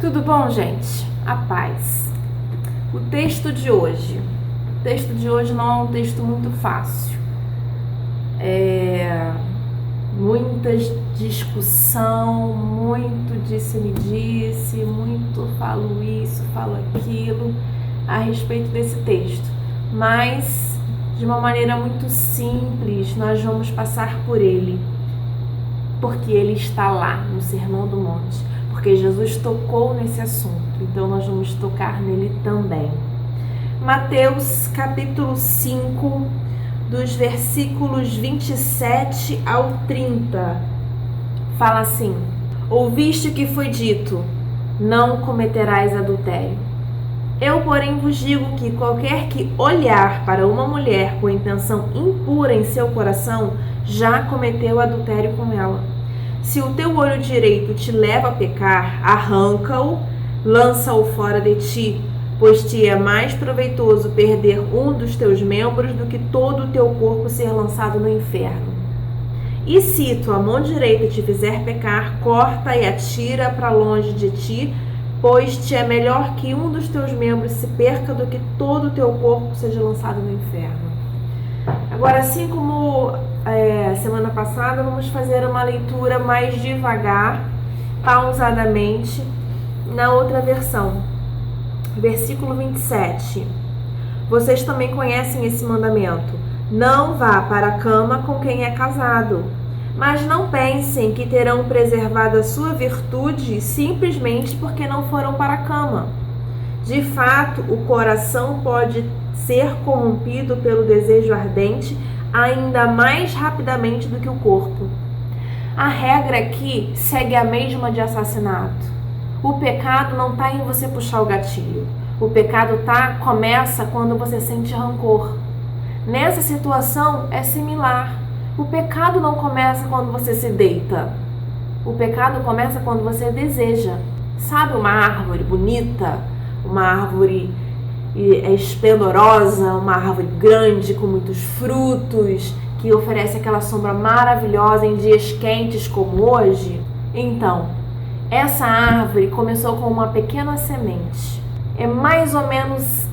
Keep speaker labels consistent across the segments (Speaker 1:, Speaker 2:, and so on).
Speaker 1: Tudo bom, gente? A paz. O texto de hoje não é um texto muito fácil. Muita discussão, muito disse-me-disse, muito falo isso, falo aquilo a respeito desse texto. Mas, de uma maneira muito simples, nós vamos passar por ele. Porque ele está lá no Sermão do Monte. Porque Jesus tocou nesse assunto, então nós vamos tocar nele também. Mateus capítulo 5, dos versículos 27 ao 30, fala assim: Ouviste que foi dito, não cometerás adultério. Eu, porém, vos digo que qualquer que olhar para uma mulher com intenção impura em seu coração, já cometeu adultério com ela. Se o teu olho direito te leva a pecar, arranca-o, lança-o fora de ti, pois te é mais proveitoso perder um dos teus membros do que todo o teu corpo ser lançado no inferno. E se tua mão direita te fizer pecar, corta e atira para longe de ti, pois te é melhor que um dos teus membros se perca do que todo o teu corpo seja lançado no inferno. Agora, assim como semana passada, vamos fazer uma leitura mais devagar, pausadamente, na outra versão. Versículo 27. Vocês também conhecem esse mandamento: não vá para a cama com quem é casado. Mas não pensem que terão preservado a sua virtude simplesmente porque não foram para a cama. De fato, o coração pode ser corrompido pelo desejo ardente ainda mais rapidamente do que o corpo. A regra aqui segue a mesma de assassinato. O pecado não está em você puxar o gatilho. O pecado começa quando você sente rancor. Nessa situação é similar. O pecado não começa quando você se deita. O pecado começa quando você deseja. Sabe uma árvore bonita? Uma árvore esplendorosa, uma árvore grande com muitos frutos, que oferece aquela sombra maravilhosa em dias quentes como hoje? Então, essa árvore começou com uma pequena semente. É mais ou menos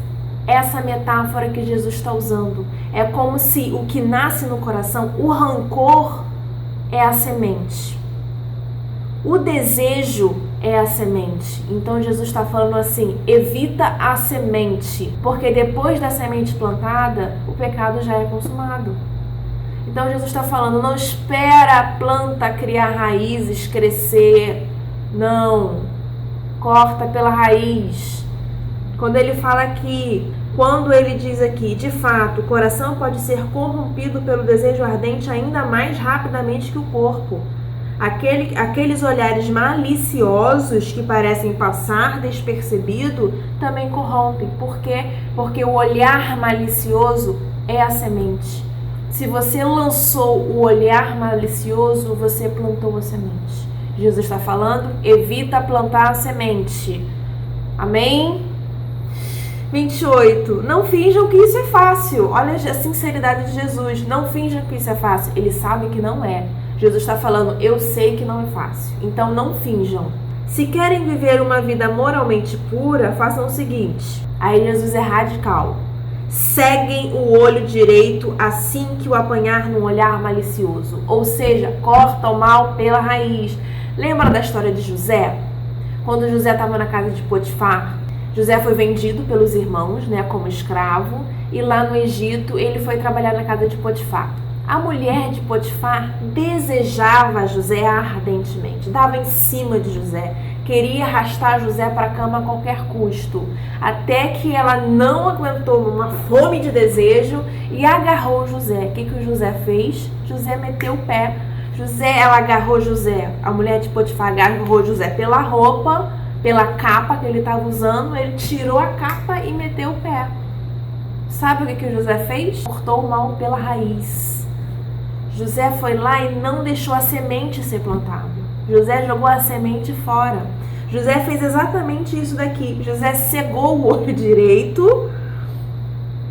Speaker 1: essa metáfora que Jesus está usando. É como se o que nasce no coração, o rancor, é a semente. O desejo é a semente. Então Jesus está falando assim: evita a semente, porque depois da semente plantada, o pecado já é consumado. Então Jesus está falando: não espera a planta criar raízes, crescer. Não, corta pela raiz. Quando ele fala aqui, quando ele diz aqui, de fato, o coração pode ser corrompido pelo desejo ardente ainda mais rapidamente que o corpo. Aqueles olhares maliciosos que parecem passar despercebido também corrompem. Por quê? Porque o olhar malicioso é a semente. Se você lançou o olhar malicioso, você plantou a semente. Jesus está falando: evita plantar a semente. Amém? 28. Não finjam que isso é fácil. Olha a sinceridade de Jesus. Não finjam que isso é fácil. Ele sabe que não é. Jesus está falando: eu sei que não é fácil, então não finjam. Se querem viver uma vida moralmente pura, façam o seguinte. Aí Jesus é radical. Seguem o olho direito assim que o apanhar num olhar malicioso. Ou seja, corta o mal pela raiz. Lembra da história de José? Quando José estava na casa de Potifar, José foi vendido pelos irmãos, como escravo, e lá no Egito ele foi trabalhar na casa de Potifar. A mulher de Potifar desejava José ardentemente, dava em cima de José, queria arrastar José para a cama a qualquer custo, até que ela não aguentou uma fome de desejo e agarrou José. O que o José fez? José meteu o pé. Ela agarrou José, a mulher de Potifar agarrou José pela roupa, pela capa que ele estava usando, ele tirou a capa e meteu o pé. Sabe o que o José fez? Cortou o mal pela raiz. José foi lá e não deixou a semente ser plantada. José jogou a semente fora. José fez exatamente isso daqui. José cegou o olho direito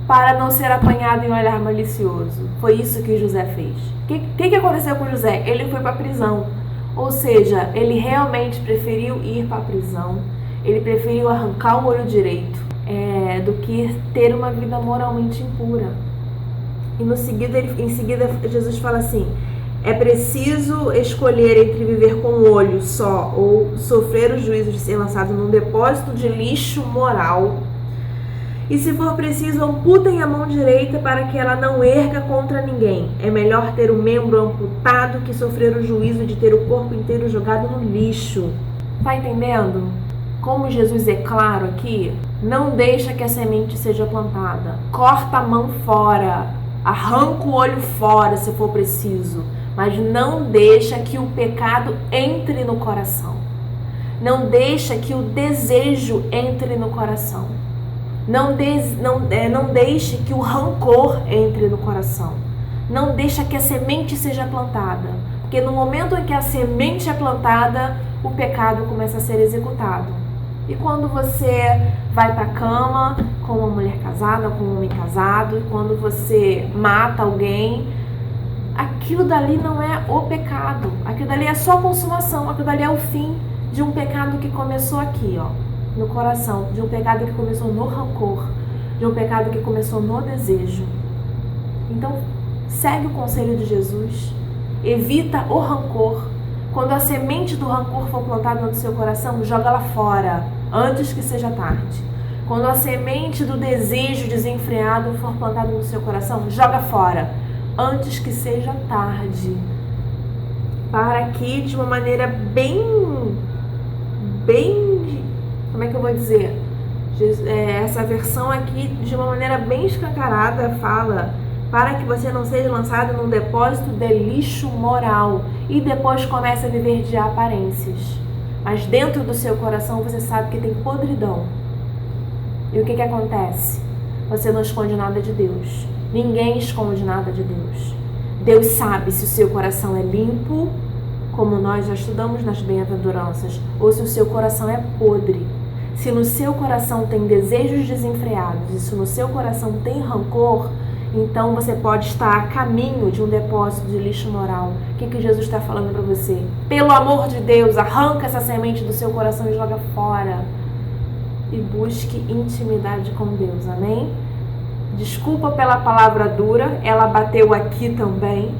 Speaker 1: para não ser apanhado em um olhar malicioso. Foi isso que José fez. O que aconteceu com José? Ele foi para a prisão. Ou seja, ele realmente preferiu ir para a prisão. Ele preferiu arrancar o olho direito do que ter uma vida moralmente impura. E em seguida Jesus fala assim: é preciso escolher entre viver com um olho só ou sofrer o juízo de ser lançado num depósito de lixo moral. E se for preciso, amputem a mão direita para que ela não erga contra ninguém. É melhor ter o membro amputado que sofrer o juízo de ter o corpo inteiro jogado no lixo. Tá entendendo? Como Jesus é claro aqui, não deixa que a semente seja plantada. Corta a mão fora, arranca o olho fora se for preciso, mas não deixa que o pecado entre no coração. Não deixa que o desejo entre no coração. Não deixe que o rancor entre no coração. Não deixa que a semente seja plantada. Porque no momento em que a semente é plantada, o pecado começa a ser executado. E quando você vai para a cama com uma mulher casada, com um homem casado, quando você mata alguém, aquilo dali não é o pecado. Aquilo dali é só a consumação. Aquilo dali é o fim de um pecado que começou aqui, ó, no coração, de um pecado que começou no rancor, de um pecado que começou no desejo. Então, segue o conselho de Jesus, evita o rancor. Quando a semente do rancor for plantada no seu coração, joga ela fora, antes que seja tarde. Quando a semente do desejo desenfreado for plantada no seu coração, joga fora, antes que seja tarde. Para que, de uma maneira bem, como é que eu vou dizer? Essa versão aqui, de uma maneira bem escancarada, fala: para que você não seja lançado num depósito de lixo moral e depois comece a viver de aparências. Mas dentro do seu coração você sabe que tem podridão. E o que acontece? Você não esconde nada de Deus. Ninguém esconde nada de Deus. Deus sabe se o seu coração é limpo, como nós já estudamos nas bem-aventuranças, ou se o seu coração é podre. Se no seu coração tem desejos desenfreados e se no seu coração tem rancor, então você pode estar a caminho de um depósito de lixo moral. O que Jesus está falando para você? Pelo amor de Deus, arranca essa semente do seu coração e joga fora. E busque intimidade com Deus, amém? Desculpa pela palavra dura, ela bateu aqui também.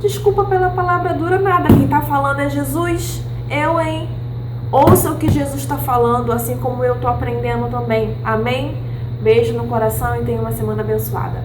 Speaker 1: Desculpa pela palavra dura, nada. Quem está falando é Jesus. Eu, hein? Ouça o que Jesus está falando, assim como eu estou aprendendo também. Amém? Beijo no coração e tenha uma semana abençoada.